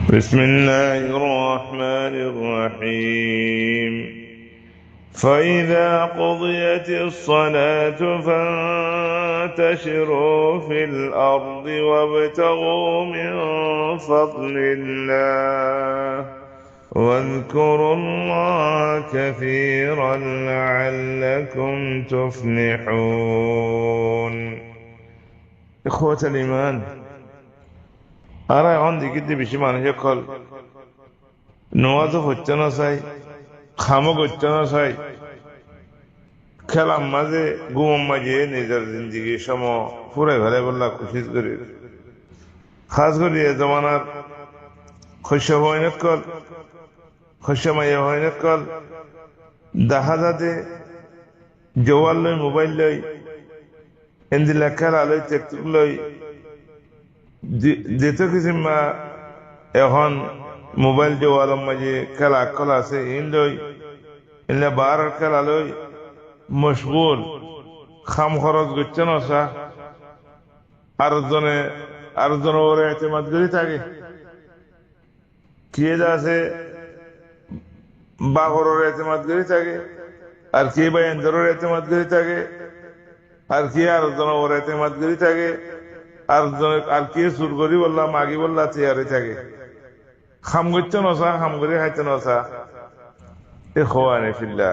بسم الله الرحمن الرحيم فإذا قضيت الصلاة فانتشروا في الأرض وابتغوا من فضل الله واذكروا الله كثيرا لعلكم تفلحون إخوة الإيمان আর এখন দেখিতে বেশি মানুষে কল নোয়াজও হচ্ছে না চাই খামো করছে না চাই খেলাম মাঝে ঘুম মাঝে নিজের জিন্দিগির সময় ফুরে ফেলে বললা খুশি করি খাস করি এ জমানার শস্য হয়নত কল শস্য মাইয়া হয়নত কল দেখা যাতে জোয়াল লই মোবাইল লই এন্দিলা খেলা লই টেকটুক লই যেতে কিছু এখন মোবাইল জোয়ালের মাঝে খেলা খেলা আছে ইন্ডই ইন্ডা বার খেলা লই মশগুল খাম খরচ করছে না সা আরেকজনে ওরে এতেমাদ করি থাকে কে আছে বাঘরের এতেমাদ করি থাকে আর কে বা এন্দরের এতেমাদ করি থাকে আর কে আরেকজনে ওর এতেমাদ করি থাকে আর কে সুর করি বললাম মাগি বললা চেয়ারে থাকে খাম করছে নসা খাম করে খাইতে নসা এ খোয়ানে ফিল্লা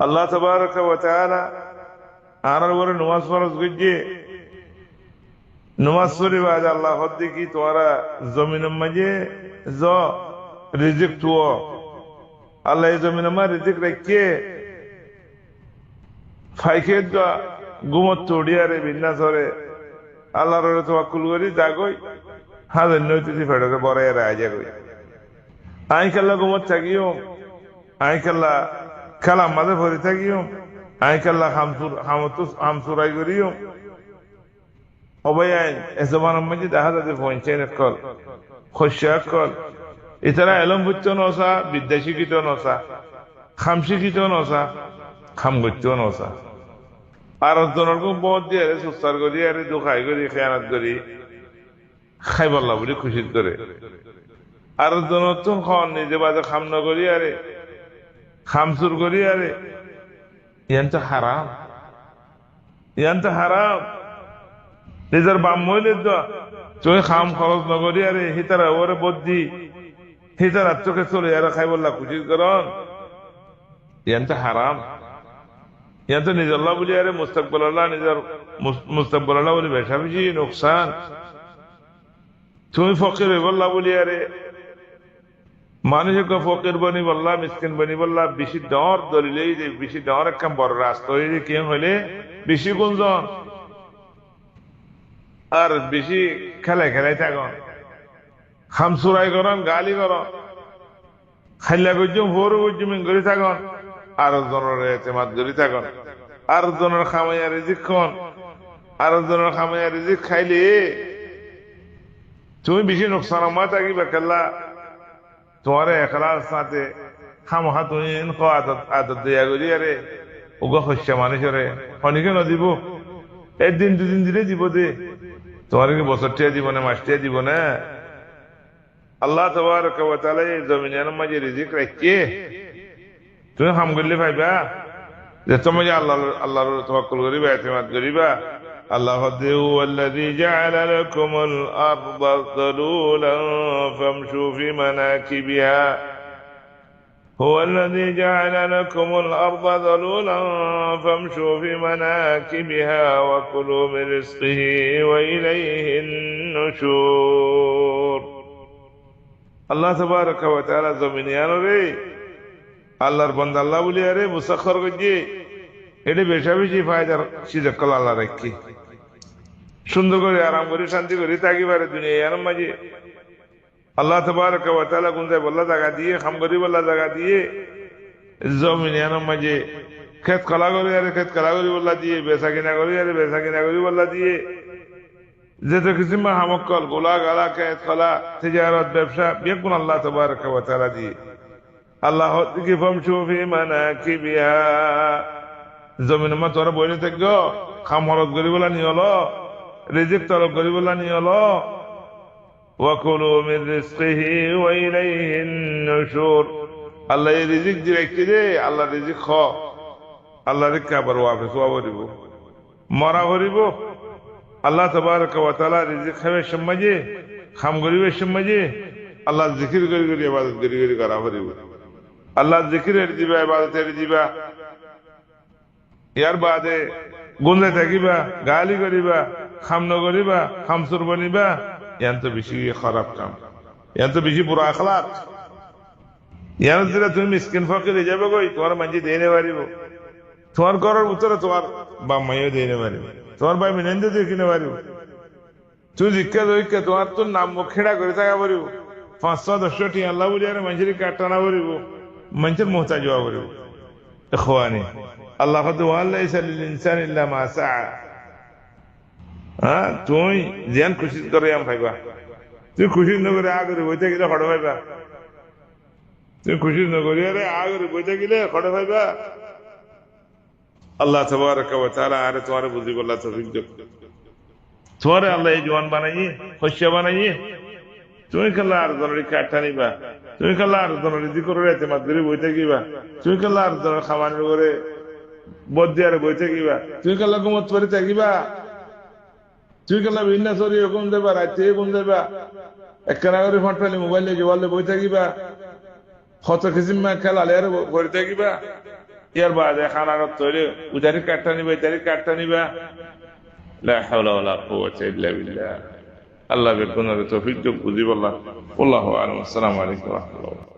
আল্লাহ তাবারাকা ওয়া তাআলা আর ওরে নামাজ ফরজ গজ্জে নামাজ পড়ি বাজ আল্লাহ হদ্দি কি তোরা জমিনের মাঝে জ রিজিক তুও আল্লাহ এই জমিনের মাঝে রিজিক রাখে ফাইকে দা গুমত তোড়িয়ারে বিন্যাসরে আল্লাহর তাওয়াক্কুল করি জাগই হাজার নৈতিক ফেডরে বড় এর আজা কই আই কাল্লা গুমত থাকিও আই কাল্লা খেলা মাঝে ভরে থাকিও আই কাল্লা হামসুরাই করিও অবয়াইন এজমানের মধ্যে দেখা যাচ্ছে পঞ্চায়েত কল খসিয়া কল এছাড়া এলম বুঝতে নসা বিদ্যা শিক্ষিত নসা খাম শিক্ষিত নসা খাম করতে নসা আর জনের বহুত দিয়ে সুস্তার করি আরে দুখাই করি খেয়ানত করি খাই বললা বলে খুশি করে আর জনের তো খাওয়ান নিজে বাজে খাম ন করি আরে খামসুর করি আরে ইয়ান তো হারাম নিজের বাম মহিলে চোখে খাম খরচ নকরি আরে হিতারা ওরে বদ্দি হিতারা চোখে চলে আরে খাই বললা খুশি করন ইয়ান তো হারাম ইয়ান তো নিজল্লাহ বলি আরে মুস্তাকবল আল্লাহ নিজের মুস্তাকবল আল্লাহ বলি বেশা বেশি নোকসান তুমি ফকির বললা বলি আরে মানুষকে ফকির বনি বললা মিসকিন বনি বললা বেশি ডর দলিলেই যে বেশি ডর একটা বড় রাস্তা হইলে কি হইলে বেশি গুঞ্জন আর বেশি খেলাই থাকুন খামসুরাই করন গালি করন খাইলা গজ্জুম ভোর গজ্জুমিন করে থাকুন আর জনের এতেমাদ করে থাকুন আর জনের খামাইয়া রিজিক খন আর জনের খামাইয়া রিজিক খাইলে তুমি বেশি নোকসান মা থাকিবা কেল্লা তোমার এখলার সাথে খামখা তুমি আদত দিয়া করি আরে ওগা শস্য মানুষরে শনিকে নদিব একদিন দুদিন দিলে দিব দে তোমার কি বছরটিয়া দিব না মাসটিয়া দিব না আল্লাহ তাবারাকা ওয়া তাআলা এই জমিনের মাঝে রিজিক রাখছে তুমি হাম করলে ভাইবা যে তুমি আল্লাহর তাওয়াক্কুল করিবা ইতিমাদ করিবা আল্লাহ হুয়াল্লাযী জাআলা লাকুমুল আরদা যালুলান ফামশু ফি মানাকিবিহা হুয়াল্লাযী জাআলা লাকুমুল আরদা যালুলান ফামশু ফি মানাকিবিহা ওয়া কুলু মিন রিজকিহি ওয়া ইলাইহিন নুশুর আল্লাহ তাবারাকা ওয়া তাআলা জমিনে আনরে আল্লাহর বান্দা আল্লাহ বলি আরে মুসাখর করছে এটা বেশা বেশি ফায়দার সিজকল আল্লাহ রাখি সুন্দর করে আরাম করে শান্তি করে থাকিবারে দুনিয়ার মাঝে আল্লাহ তাবারাকা ওয়া তাআলা গুনজায় বল্লা জায়গা দিয়ে খাম করি বল্লা জায়গা দিয়ে জমিনের মাঝে খেত কলা করি আরে খেত কলা করি বল্লা দিয়ে বেচা কিনা করি আরে বেচা কিনা করি বল্লা দিয়ে যেতে কিসিম হামকল গোলা গালা খেত কলা তিজারত ব্যবসা বেগুন আল্লাহ তাবারাকা ওয়া তাআলা দিয়ে আল্লাহ থেকে ফামশু ফি মানাকিবিহা জমিন মা তোরা বইলে থাকো খাম হরত করি বলা নিয়ে হলো রিজিক তলব করি বলা নিয়ে হলো وكلوا من رزقه وإليه النشور আল্লাহ এই রিজিক দিয়েছে রে আল্লাহ রিজিক খ আল্লাহ রিক আবার ওয়াফিস ওয়াবরিব মরা ভরিব আল্লাহ তাবারক ওয়া তাআলা রিজিক খাবে সমাজে খাম গরিবের সমাজে আল্লাহ জিকির করি করি ইবাদত করি করি করা ভরিব আল্লাহ জিকিরের দিবা ইবাদতের দিবা ইয়ার বাদে গুণে থাকিবা গালি করিবা খাম নগরিবা খামসুর বনিবা ইয়ান তো বেশি খারাপ কাম ইয়ান তো বেশি বুড়া আখলাক ইয়ান দিলে তুমি মিসকিন ফকিরে যাবে কই তোমার মাঝে দিয়ে নে পারিব তোমার ঘরের উত্তরে তোমার বা মাইও দিয়ে নে পারিব তোমার ভাই মিনেন্দ দিয়ে কিনে পারিব তুই জিজ্ঞা দইকা তোমার তো নাম মুখ খেড়া করে থাকা পারিব 500-10টি আল্লাহ বলি আর মানুষের কাটানা পারিব মানুষের মোহতাজ হওয়া পারিব ইখওয়ানি আল্লাহ লাইসা লিল ইনসানি ইল্লা মা সাআ হ্যাঁ তুই যেন খুশি করে আম ভাইবা তুই খুশি নগরে আগরে বইতে গেলে খড় ভাইবা তুই খুশি নগরে আরে আগরে বইতে গেলে খড় ভাইবা আল্লাহ তাবারক ওয়া তাআলা আরে তোমার বুঝি বল্লা তৌফিক দাও তোমার আল্লাহ এই জওয়ান বানাইয়ে শস্য বানাইয়ে তুমি কাল্লা আর জনরি কাটা নিবা তুমি কাল্লা আর জনরি দি করে রাতে মাদরি বইতে গিবা তুমি কাল্লা আর জনরি খামানের করে বদিয়ারে বইতে গিবা তুমি কাল্লা গুমত পরে থাকিবা তুই কাল্লা বিন্না সরি হুকুম দেবা রাতে হুকুম দেবা একখানা করে ফটফালি মোবাইলে জওয়ালে বই থাকিবা কত কিসিম খেলালে আর বই থাকিবা ইয়ার বাদে খানার তৈরি উদারি কাটটা নিবা ইতারি কাটটা নিবা লা হাওলা ওয়ালা কুওয়াতা ইল্লা বিল্লাহ আল্লাহ বের কোন তৌফিক বুঝি বল্লাহ আল্লাহু আলাইহি ওয়া সাল্লাম আলাইকুম ওয়া রাহমাতুল্লাহ